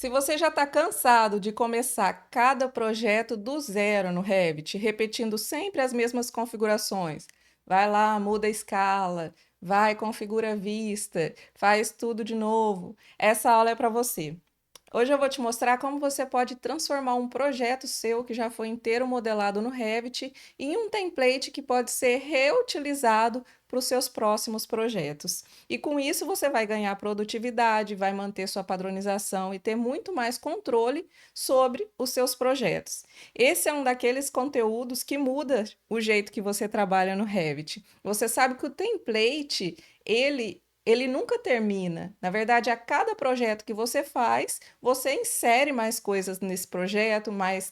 Se você já está cansado de começar cada projeto do zero no Revit, repetindo sempre as mesmas configurações, vai lá, muda a escala, vai, configura a vista, faz tudo de novo. Essa aula é para você. Hoje eu vou te mostrar como você pode transformar um projeto seu que já foi inteiro modelado no Revit em um template que pode ser reutilizado para os seus próximos projetos. E com isso você vai ganhar produtividade, vai manter sua padronização e ter muito mais controle sobre os seus projetos. Esse é um daqueles conteúdos que muda o jeito que você trabalha no Revit. Você sabe que o template, ele nunca termina. Na verdade, a cada projeto que você faz, você insere mais coisas nesse projeto, mais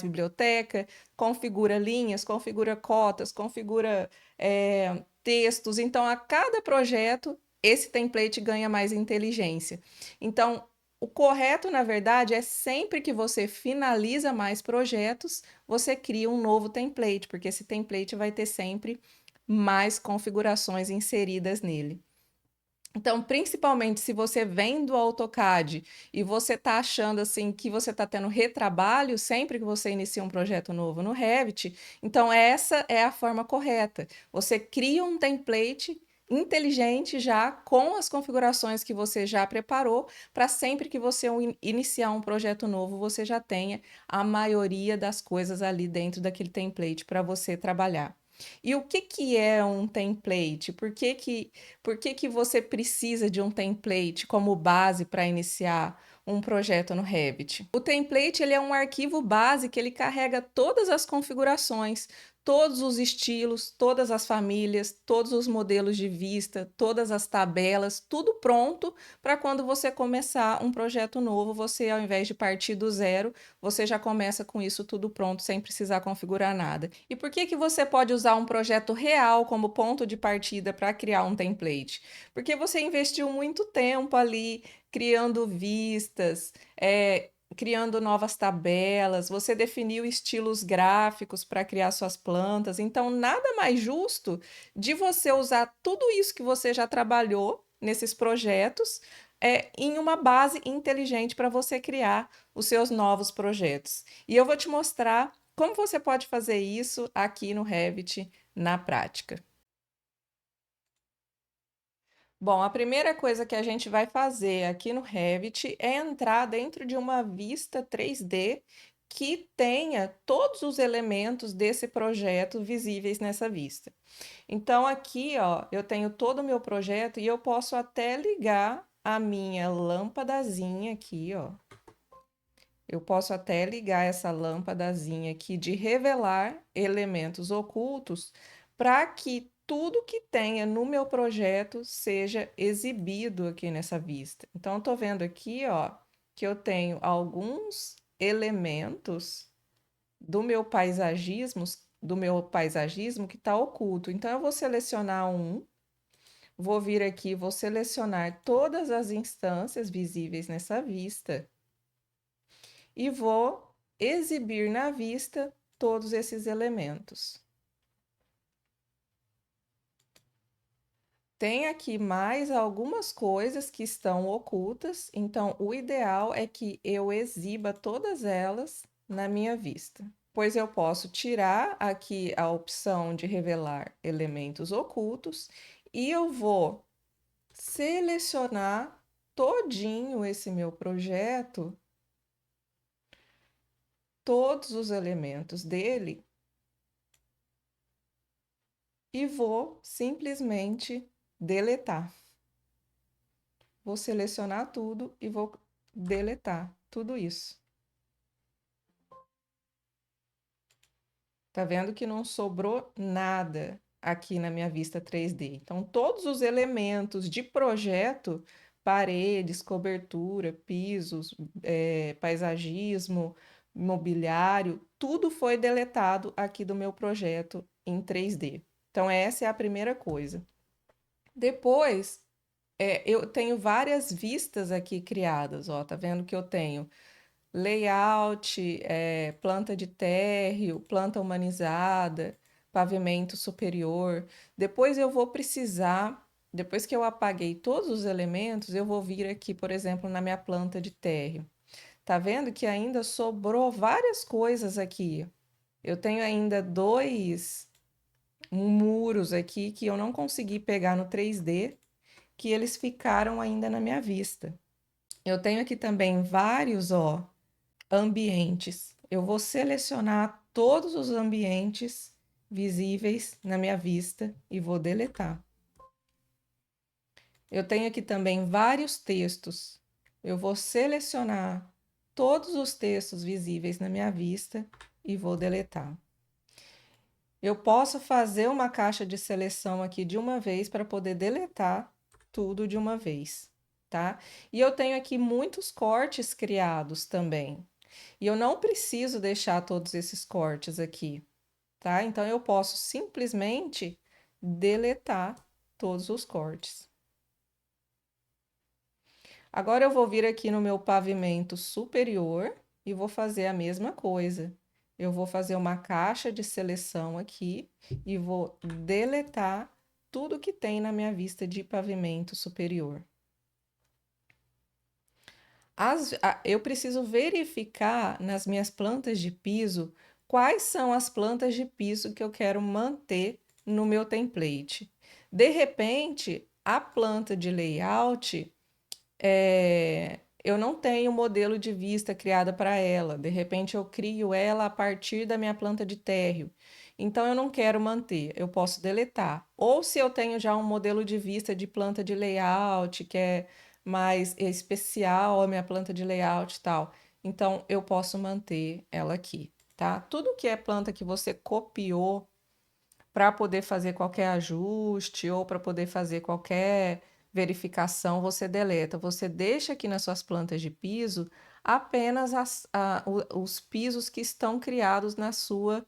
biblioteca, configura linhas, configura cotas, configura textos. Então, a cada projeto, esse template ganha mais inteligência. Então, o correto, na verdade, é sempre que você finaliza mais projetos, você cria um novo template, porque esse template vai ter sempre mais configurações inseridas nele. Então, principalmente se você vem do AutoCAD e você está achando assim que você está tendo retrabalho sempre que você inicia um projeto novo no Revit, então essa é a forma correta. Você cria um template inteligente já com as configurações que você já preparou para sempre que você iniciar um projeto novo, você já tenha a maioria das coisas ali dentro daquele template para você trabalhar. E o que é um template? Por que que você precisa de um template como base para iniciar um projeto no Revit? O template ele é um arquivo base que ele carrega todas as configurações, todos os estilos, todas as famílias, todos os modelos de vista, todas as tabelas, tudo pronto para quando você começar um projeto novo, você ao invés de partir do zero, você já começa com isso tudo pronto, sem precisar configurar nada. E por que que você pode usar um projeto real como ponto de partida para criar um template? Porque você investiu muito tempo ali criando vistas, criando novas tabelas, você definiu estilos gráficos para criar suas plantas. Então, nada mais justo de você usar tudo isso que você já trabalhou nesses projetos em uma base inteligente para você criar os seus novos projetos. E eu vou te mostrar como você pode fazer isso aqui no Revit na prática. Bom, a primeira coisa que a gente vai fazer aqui no Revit é entrar dentro de uma vista 3D que tenha todos os elementos desse projeto visíveis nessa vista. Então aqui, ó, eu tenho todo o meu projeto e eu posso até ligar a minha lâmpadazinha aqui, ó. Eu posso até ligar essa lâmpadazinha aqui de revelar elementos ocultos para que tudo que tenha no meu projeto seja exibido aqui nessa vista. Então, eu estou vendo aqui, ó, que eu tenho alguns elementos do meu paisagismo que está oculto. Então, eu vou selecionar um, vou vir aqui, vou selecionar todas as instâncias visíveis nessa vista e vou exibir na vista todos esses elementos. Tem aqui mais algumas coisas que estão ocultas, então o ideal é que eu exiba todas elas na minha vista, pois eu posso tirar aqui a opção de revelar elementos ocultos e eu vou selecionar todinho esse meu projeto, todos os elementos dele e vou simplesmente deletar. Vou selecionar tudo e vou deletar tudo isso. Tá vendo que não sobrou nada aqui na minha vista 3D. Então, todos os elementos de projeto, paredes, cobertura, pisos, paisagismo, mobiliário, tudo foi deletado aqui do meu projeto em 3D. Então, essa é a primeira coisa. Depois, eu tenho várias vistas aqui criadas, ó, tá vendo que eu tenho layout, planta de térreo, planta humanizada, pavimento superior. Depois eu vou precisar Depois que eu apaguei todos os elementos, eu vou vir aqui, por exemplo, na minha planta de térreo. Tá vendo que ainda sobrou várias coisas aqui? Eu tenho ainda dois muros aqui que eu não consegui pegar no 3D, que eles ficaram ainda na minha vista. Eu tenho aqui também vários, ó, ambientes. Eu vou selecionar todos os ambientes visíveis na minha vista e vou deletar. Eu tenho aqui também vários textos. Eu vou selecionar todos os textos visíveis na minha vista e vou deletar. Eu posso fazer uma caixa de seleção aqui de uma vez para poder deletar tudo de uma vez, tá? E eu tenho aqui muitos cortes criados também. E eu não preciso deixar todos esses cortes aqui, tá? Então eu posso simplesmente deletar todos os cortes. Agora eu vou vir aqui no meu pavimento superior e vou fazer a mesma coisa. Eu vou fazer uma caixa de seleção aqui e vou deletar tudo que tem na minha vista de pavimento superior. Eu preciso verificar nas minhas plantas de piso quais são as plantas de piso que eu quero manter no meu template. De repente, a planta de layout eu não tenho modelo de vista criada para ela. De repente, eu crio ela a partir da minha planta de térreo. Então, eu não quero manter, eu posso deletar. Ou se eu tenho já um modelo de vista de planta de layout, que é mais especial a minha planta de layout e tal, então eu posso manter ela aqui, tá? Tudo que é planta que você copiou para poder fazer qualquer ajuste ou para poder fazer qualquer verificação, você deleta. Você deixa aqui nas suas plantas de piso apenas os pisos que estão criados na sua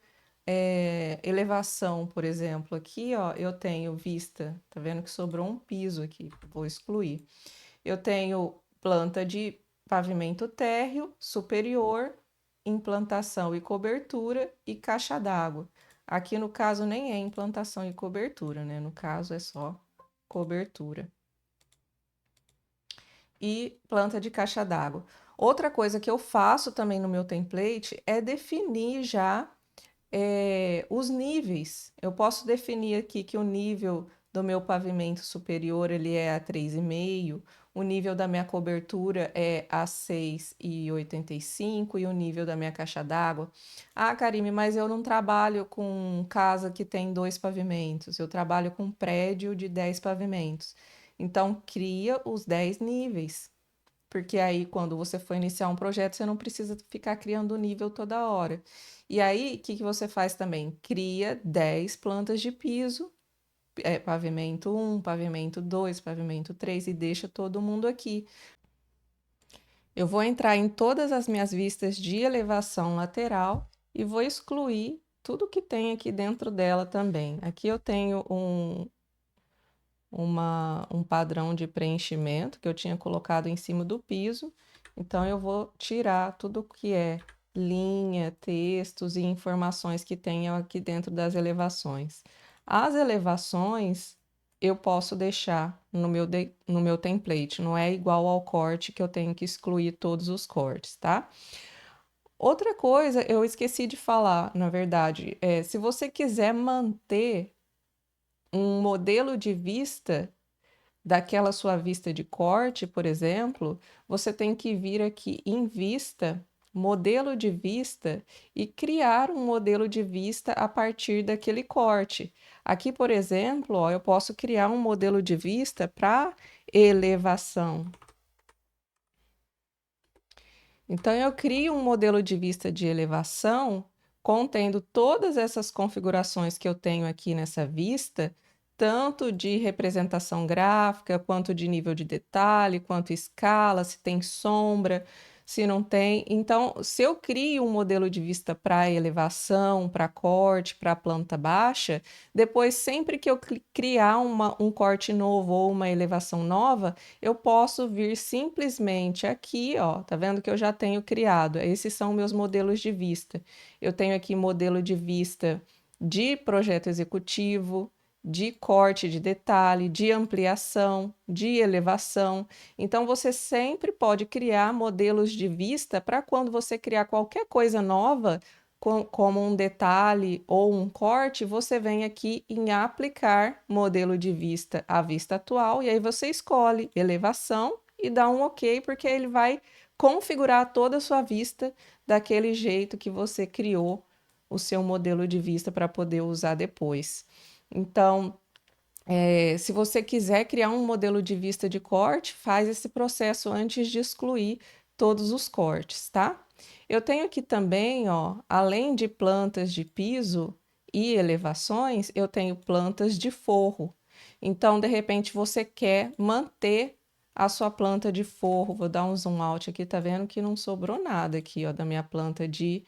elevação, por exemplo. Aqui, ó, eu tenho vista, tá vendo que sobrou um piso aqui, vou excluir. Eu tenho planta de pavimento térreo superior, implantação e cobertura e caixa d'água. Aqui no caso nem é implantação e cobertura, né? No caso é só cobertura. E planta de caixa d'água. Outra coisa que eu faço também no meu template é definir já os níveis. Eu posso definir aqui que o nível do meu pavimento superior ele é a 3,5, o nível da minha cobertura é a 6,85 e o nível da minha caixa d'água. Ah, Karime, mas eu não trabalho com casa que tem 2 pavimentos, eu trabalho com prédio de 10 pavimentos. Então, cria os 10 níveis. Porque aí, quando você for iniciar um projeto, você não precisa ficar criando o nível toda hora. E aí, o que você faz também? Cria 10 plantas de piso, pavimento 1, pavimento 2, pavimento 3 e deixa todo mundo aqui. Eu vou entrar em todas as minhas vistas de elevação lateral e vou excluir tudo que tem aqui dentro dela também. Aqui eu tenho um padrão de preenchimento que eu tinha colocado em cima do piso, então eu vou tirar tudo que é linha, textos e informações que tenham aqui dentro das elevações. As elevações eu posso deixar no meu template, não é igual ao corte que eu tenho que excluir todos os cortes, tá? Outra coisa, eu esqueci de falar, na verdade, se você quiser manter um modelo de vista daquela sua vista de corte, por exemplo, você tem que vir aqui em vista, modelo de vista e criar um modelo de vista a partir daquele corte. Aqui, por exemplo, ó, eu posso criar um modelo de vista para elevação. Então, eu crio um modelo de vista de elevação contendo todas essas configurações que eu tenho aqui nessa vista, tanto de representação gráfica, quanto de nível de detalhe, quanto escala, se tem sombra, se não tem. Então, se eu crio um modelo de vista para elevação, para corte, para planta baixa, depois, sempre que eu criar um corte novo ou uma elevação nova, eu posso vir simplesmente aqui, ó, tá vendo que eu já tenho criado. Esses são meus modelos de vista. Eu tenho aqui modelo de vista de projeto executivo, de corte de detalhe, de ampliação, de elevação. Então, você sempre pode criar modelos de vista para quando você criar qualquer coisa nova, como um detalhe ou um corte, você vem aqui em aplicar modelo de vista à vista atual, e aí você escolhe elevação e dá um OK, porque ele vai configurar toda a sua vista daquele jeito que você criou o seu modelo de vista para poder usar depois. Então, se você quiser criar um modelo de vista de corte, faz esse processo antes de excluir todos os cortes, tá? Eu tenho aqui também, ó, além de plantas de piso e elevações, eu tenho plantas de forro. Então, de repente, você quer manter a sua planta de forro. Vou dar um zoom out aqui, tá vendo que não sobrou nada aqui, ó, da minha planta de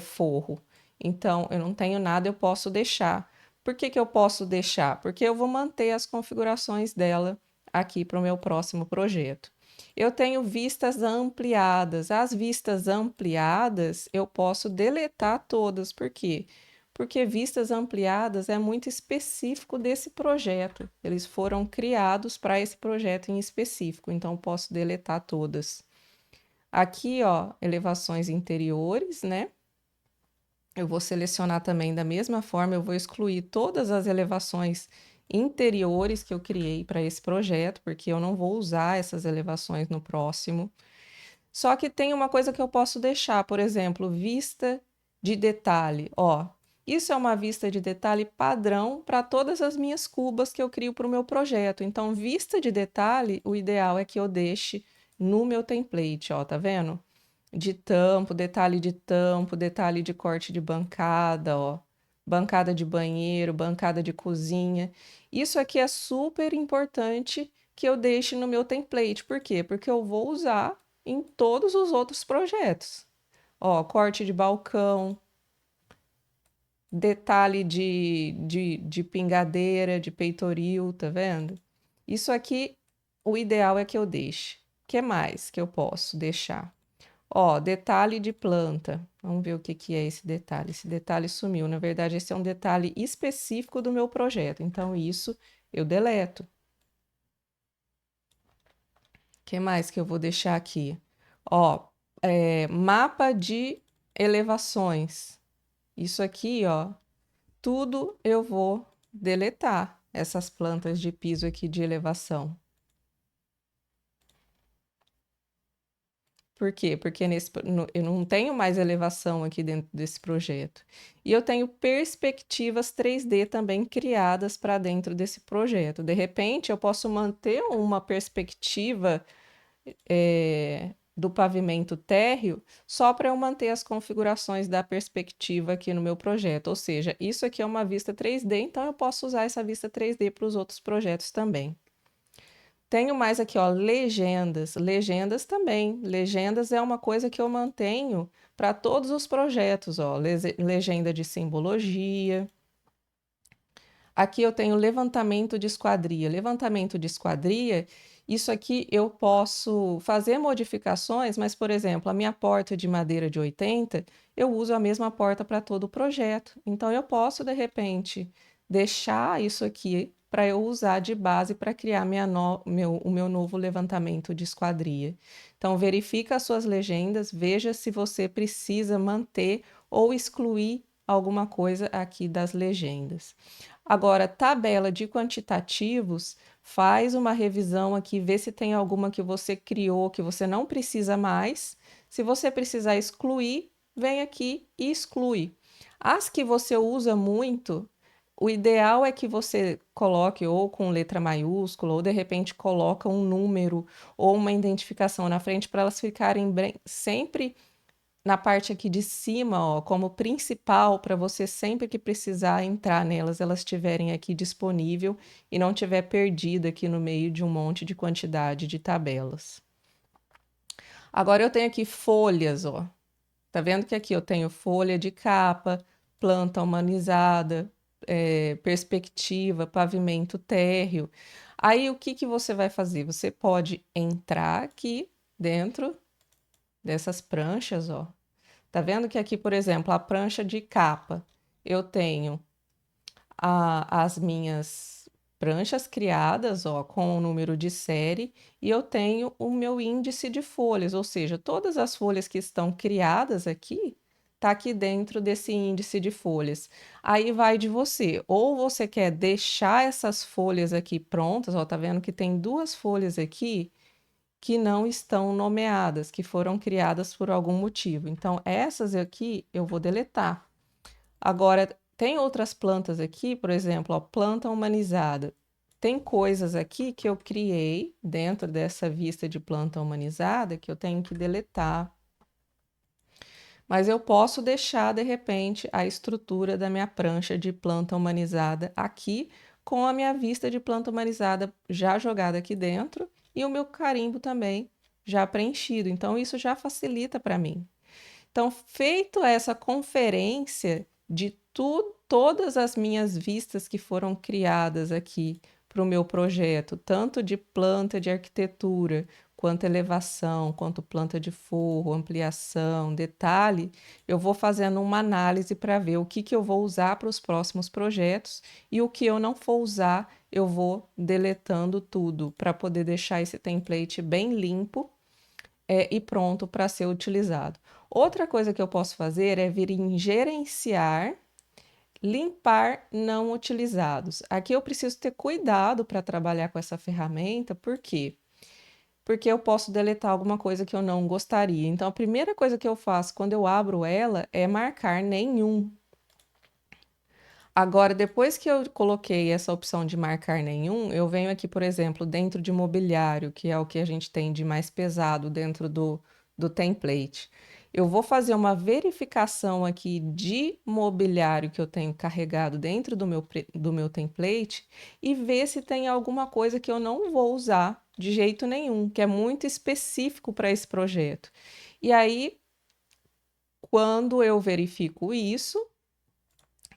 forro. Então, eu não tenho nada, eu posso deixar. Por que que eu posso deixar? Porque eu vou manter as configurações dela aqui para o meu próximo projeto. Eu tenho vistas ampliadas. As vistas ampliadas eu posso deletar todas. Por quê? Porque vistas ampliadas é muito específico desse projeto. Eles foram criados para esse projeto em específico, então eu posso deletar todas. Aqui, ó, elevações interiores, né? Eu vou selecionar também da mesma forma, eu vou excluir todas as elevações interiores que eu criei para esse projeto, porque eu não vou usar essas elevações no próximo. Só que tem uma coisa que eu posso deixar, por exemplo, vista de detalhe. Ó, isso é uma vista de detalhe padrão para todas as minhas cubas que eu crio para o meu projeto. Então, vista de detalhe, o ideal é que eu deixe no meu template, ó, tá vendo? De tampo, detalhe de corte de bancada, ó. Bancada de banheiro, bancada de cozinha. Isso aqui é super importante que eu deixe no meu template. Por quê? Porque eu vou usar em todos os outros projetos. Ó, corte de balcão, detalhe de pingadeira, de peitoril, tá vendo? Isso aqui, o ideal é que eu deixe. O que mais que eu posso deixar? Ó, detalhe de planta. Vamos ver o que que é esse detalhe. Esse detalhe sumiu. Na verdade, esse é um detalhe específico do meu projeto. Então, isso eu deleto. O que mais que eu vou deixar aqui? Ó, mapa de elevações. Isso aqui, ó, tudo eu vou deletar. Essas plantas de piso aqui de elevação. Por quê? Porque eu não tenho mais elevação aqui dentro desse projeto. E eu tenho perspectivas 3D também criadas para dentro desse projeto. De repente, eu posso manter uma perspectiva do pavimento térreo só para eu manter as configurações da perspectiva aqui no meu projeto. Ou seja, isso aqui é uma vista 3D, então eu posso usar essa vista 3D para os outros projetos também. Tenho mais aqui, ó, legendas. Legendas também. Legendas é uma coisa que eu mantenho para todos os projetos, ó. Legenda de simbologia. Aqui eu tenho levantamento de esquadria. Levantamento de esquadria, isso aqui eu posso fazer modificações, mas, por exemplo, a minha porta de madeira de 80, eu uso a mesma porta para todo o projeto. Então, eu posso, de repente, deixar isso aqui para eu usar de base para criar o meu novo levantamento de esquadria. Então, verifica as suas legendas, veja se você precisa manter ou excluir alguma coisa aqui das legendas. Agora, tabela de quantitativos, faz uma revisão aqui, vê se tem alguma que você criou que você não precisa mais. Se você precisar excluir, vem aqui e exclui. As que você usa muito, o ideal é que você coloque ou com letra maiúscula, ou de repente coloca um número ou uma identificação na frente para elas ficarem sempre na parte aqui de cima, ó, como principal, para você sempre que precisar entrar nelas, elas estiverem aqui disponível e não tiver perdida aqui no meio de um monte de quantidade de tabelas. Agora eu tenho aqui folhas, ó. Tá vendo que aqui eu tenho folha de capa, planta humanizada, perspectiva, pavimento térreo. Aí o que que você vai fazer? Você pode entrar aqui dentro dessas pranchas, ó. Tá vendo que aqui, por exemplo, a prancha de capa, eu tenho as minhas pranchas criadas, ó, com o número de série, e eu tenho o meu índice de folhas, ou seja, todas as folhas que estão criadas aqui, tá aqui dentro desse índice de folhas. Aí vai de você, ou você quer deixar essas folhas aqui prontas, ó, tá vendo que tem duas folhas aqui que não estão nomeadas, que foram criadas por algum motivo. Então, essas aqui eu vou deletar. Agora, tem outras plantas aqui, por exemplo, ó, planta humanizada. Tem coisas aqui que eu criei dentro dessa vista de planta humanizada que eu tenho que deletar. Mas eu posso deixar, de repente, a estrutura da minha prancha de planta humanizada aqui, com a minha vista de planta humanizada já jogada aqui dentro e o meu carimbo também já preenchido. Então, isso já facilita para mim. Então, feito essa conferência de todas as minhas vistas que foram criadas aqui para o meu projeto, tanto de planta de arquitetura, quanto elevação, quanto planta de forro, ampliação, detalhe, eu vou fazendo uma análise para ver o que eu vou usar para os próximos projetos e o que eu não for usar, eu vou deletando tudo para poder deixar esse template bem limpo e pronto para ser utilizado. Outra coisa que eu posso fazer é vir em gerenciar, limpar não utilizados. Aqui eu preciso ter cuidado para trabalhar com essa ferramenta, por quê? Porque eu posso deletar alguma coisa que eu não gostaria. Então, a primeira coisa que eu faço quando eu abro ela é marcar nenhum. Agora, depois que eu coloquei essa opção de marcar nenhum, eu venho aqui, por exemplo, dentro de mobiliário, que é o que a gente tem de mais pesado dentro do template. Eu vou fazer uma verificação aqui de mobiliário que eu tenho carregado dentro do meu template e ver se tem alguma coisa que eu não vou usar de jeito nenhum, que é muito específico para esse projeto. E aí, quando eu verifico isso,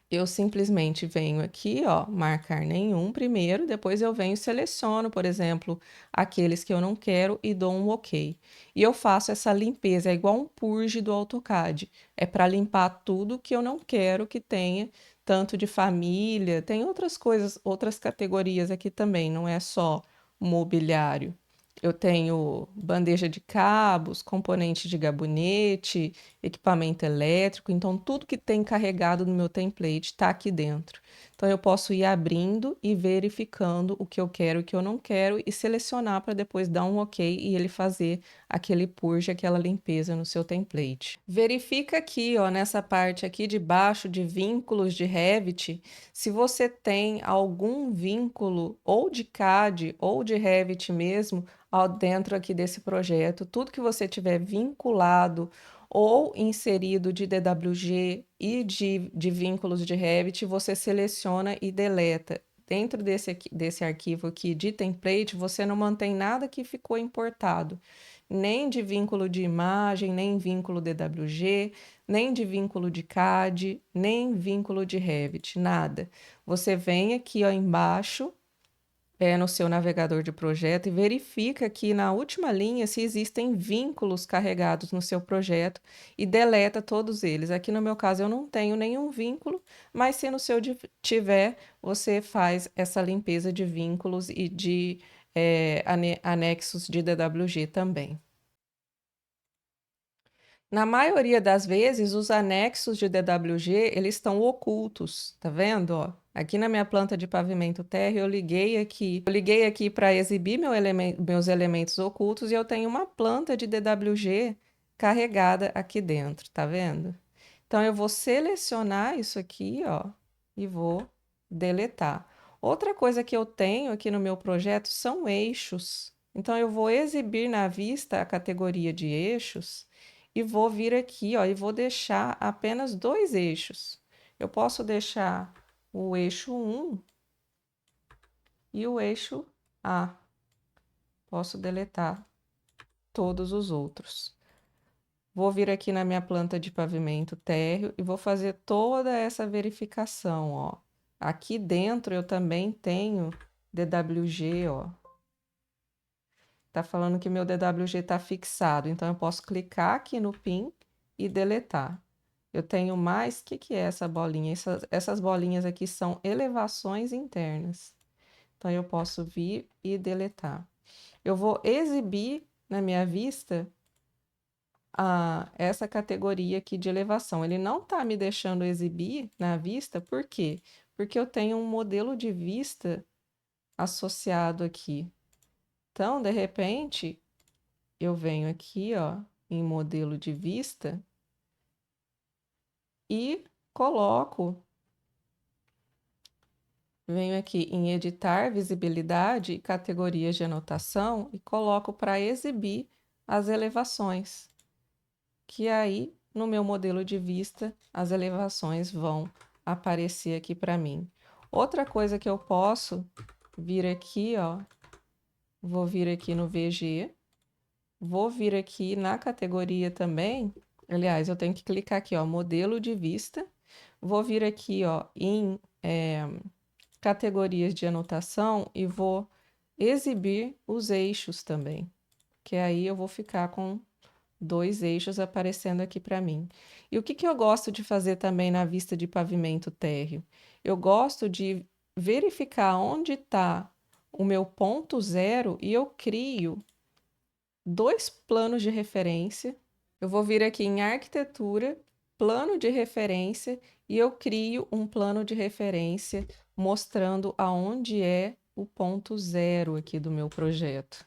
eu simplesmente venho aqui, ó, marcar nenhum primeiro, depois eu venho e seleciono, por exemplo, aqueles que eu não quero e dou um OK. E eu faço essa limpeza, é igual um purge do AutoCAD. É para limpar tudo que eu não quero que tenha, tanto de família, tem outras coisas, outras categorias aqui também, não é só mobiliário. Eu tenho bandeja de cabos, componente de gabinete, equipamento elétrico, então tudo que tem carregado no meu template está aqui dentro. Então eu posso ir abrindo e verificando o que eu quero e o que eu não quero e selecionar para depois dar um OK e ele fazer aquele purge, aquela limpeza no seu template. Verifica aqui, ó, nessa parte aqui de baixo de vínculos de Revit, se você tem algum vínculo ou de CAD ou de Revit mesmo, ó, dentro aqui desse projeto, tudo que você tiver vinculado ou inserido de DWG e de vínculos de Revit, você seleciona e deleta. Dentro desse arquivo aqui de template, você não mantém nada que ficou importado, nem de vínculo de imagem, nem vínculo DWG, nem de vínculo de CAD, nem vínculo de Revit, nada. Você vem aqui ó, embaixo no seu navegador de projeto e verifica aqui na última linha se existem vínculos carregados no seu projeto e deleta todos eles. Aqui no meu caso eu não tenho nenhum vínculo, mas se no seu tiver, você faz essa limpeza de vínculos e de anexos de DWG também. Na maioria das vezes, os anexos de DWG, eles estão ocultos, tá vendo, ó? Aqui na minha planta de pavimento térreo, eu liguei aqui para exibir meus elementos ocultos e eu tenho uma planta de DWG carregada aqui dentro, tá vendo? Então, eu vou selecionar isso aqui, ó, e vou deletar. Outra coisa que eu tenho aqui no meu projeto são eixos. Então, eu vou exibir na vista a categoria de eixos e vou vir aqui, ó, e vou deixar apenas dois eixos. Eu posso deixar o eixo 1 e o eixo A. Posso deletar todos os outros. Vou vir aqui na minha planta de pavimento térreo e vou fazer toda essa verificação, ó. Aqui dentro eu também tenho DWG, ó. Tá falando que meu DWG tá fixado, então eu posso clicar aqui no PIN e deletar. eu tenho mais. O que que é essa bolinha? Essas bolinhas aqui são elevações internas. Então, eu posso vir e deletar. Eu vou exibir na minha vista essa categoria aqui de elevação. Ele não está me deixando exibir na vista, por quê? Porque eu tenho um modelo de vista associado aqui. Então, de repente, eu venho aqui, ó, em modelo de vista e coloco, venho aqui em editar visibilidade e categorias de anotação e coloco para exibir as elevações, que aí no meu modelo de vista as elevações vão aparecer aqui para mim. Outra coisa que eu posso vir aqui, ó, vou vir aqui no VG, vou vir aqui na categoria também. Aliás, eu tenho que clicar aqui, ó, modelo de vista. Vou vir aqui, ó, em categorias de anotação e vou exibir os eixos também, que aí eu vou ficar com 2 eixos aparecendo aqui para mim. E o que que eu gosto de fazer também na vista de pavimento térreo? Eu gosto de verificar onde está o meu ponto zero e eu crio 2 planos de referência. Eu vou vir aqui em arquitetura, plano de referência, e eu crio um plano de referência mostrando aonde é o ponto zero aqui do meu projeto.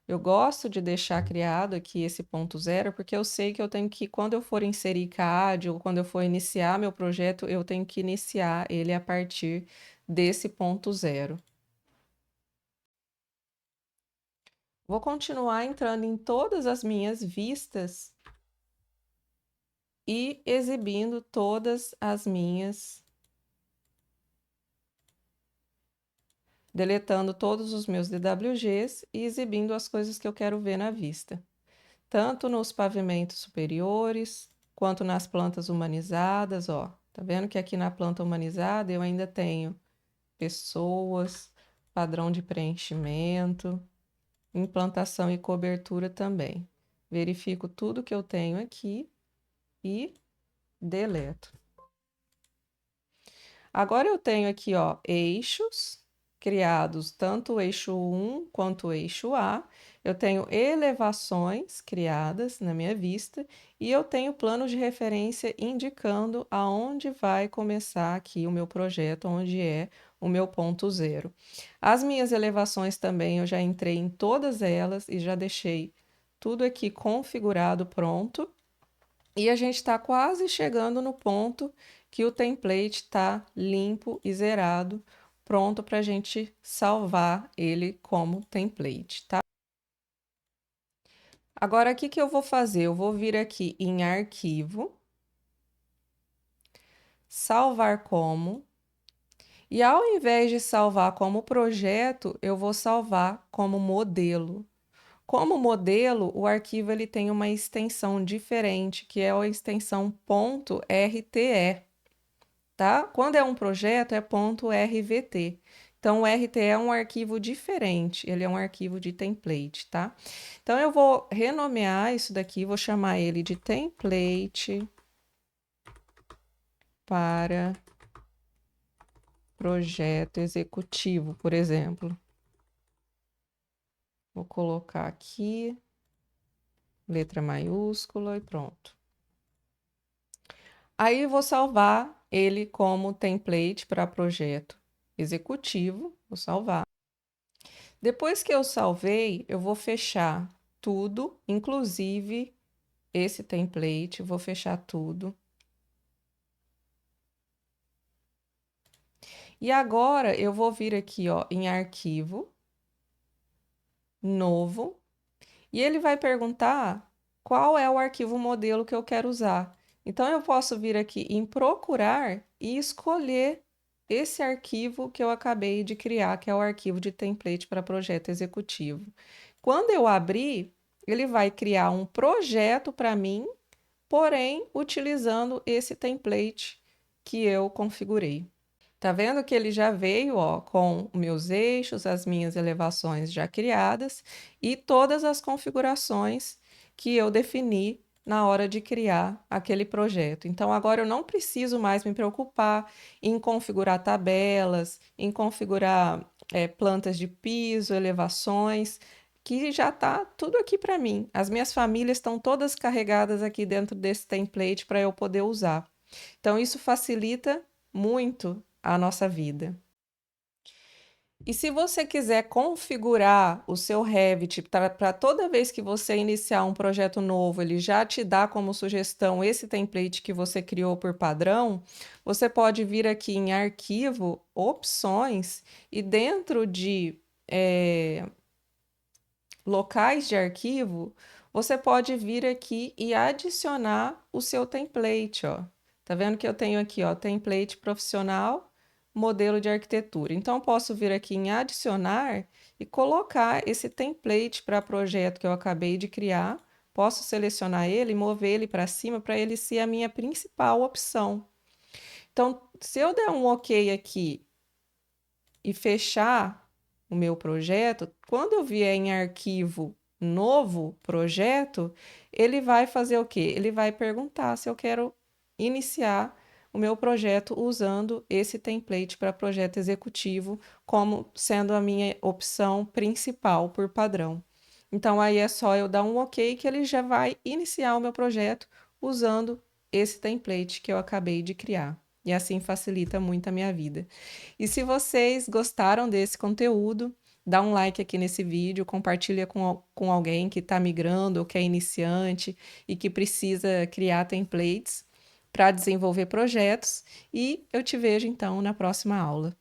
Eu gosto de deixar criado aqui esse ponto zero, porque eu sei que eu tenho que, quando eu for inserir CAD ou quando eu for iniciar meu projeto, eu tenho que iniciar ele a partir desse ponto zero. Vou continuar entrando em todas as minhas vistas e exibindo todas as minhas, deletando todos os meus DWGs e exibindo as coisas que eu quero ver na vista, tanto nos pavimentos superiores quanto nas plantas humanizadas, ó. Tá vendo que aqui na planta humanizada eu ainda tenho pessoas, padrão de preenchimento, implantação e cobertura também. Verifico tudo que eu tenho aqui e deleto. Agora eu tenho aqui, ó, eixos criados, tanto o eixo 1 quanto o eixo A. Eu tenho elevações criadas na minha vista e eu tenho plano de referência indicando aonde vai começar aqui o meu projeto, onde é o meu ponto zero. As minhas elevações também eu já entrei em todas elas e já deixei tudo aqui configurado, pronto. E a gente está quase chegando no ponto que o template está limpo e zerado, pronto para a gente salvar ele como template, tá? Agora, o que que eu vou fazer? Eu vou vir aqui em Arquivo, Salvar como, e ao invés de salvar como projeto, eu vou salvar como modelo. Como modelo, o arquivo ele tem uma extensão diferente, que é a extensão .rte. Tá? Quando é um projeto, é .rvt. Então, o RT é um arquivo diferente, ele é um arquivo de template, tá? Então, eu vou renomear isso daqui, vou chamar ele de template para projeto executivo, por exemplo. Vou colocar aqui, letra maiúscula e pronto. Aí, vou salvar ele como template para projeto executivo, vou salvar. Depois que eu salvei, eu vou fechar tudo, inclusive esse template, vou fechar tudo. E agora eu vou vir aqui, ó, em arquivo, novo, e ele vai perguntar qual é o arquivo modelo que eu quero usar. Então eu posso vir aqui em procurar e escolher esse arquivo que eu acabei de criar, que é o arquivo de template para projeto executivo. Quando eu abrir, ele vai criar um projeto para mim, porém utilizando esse template que eu configurei. Tá vendo que ele já veio, ó, com meus eixos, as minhas elevações já criadas e todas as configurações que eu defini na hora de criar aquele projeto. Então, agora eu não preciso mais me preocupar em configurar tabelas, em configurar plantas de piso, elevações, que já está tudo aqui para mim. As minhas famílias estão todas carregadas aqui dentro desse template para eu poder usar. Então, isso facilita muito a nossa vida. E se você quiser configurar o seu Revit para toda vez que você iniciar um projeto novo, ele já te dá como sugestão esse template que você criou por padrão, você pode vir aqui em Arquivo, Opções, e dentro de locais de arquivo, você pode vir aqui e adicionar o seu template, ó. Tá vendo que eu tenho aqui, ó, template profissional, modelo de arquitetura. Então, eu posso vir aqui em adicionar e colocar esse template para projeto que eu acabei de criar. Posso selecionar ele e mover ele para cima para ele ser a minha principal opção. Então, se eu der um OK aqui e fechar o meu projeto, quando eu vier em arquivo novo projeto, ele vai fazer o quê? Ele vai perguntar se eu quero iniciar o meu projeto usando esse template para projeto executivo como sendo a minha opção principal por padrão. Então aí é só eu dar um OK que ele já vai iniciar o meu projeto usando esse template que eu acabei de criar. E assim facilita muito a minha vida. E se vocês gostaram desse conteúdo, dá um like aqui nesse vídeo, compartilha com alguém que está migrando ou que é iniciante e que precisa criar templates para desenvolver projetos. E eu te vejo então na próxima aula.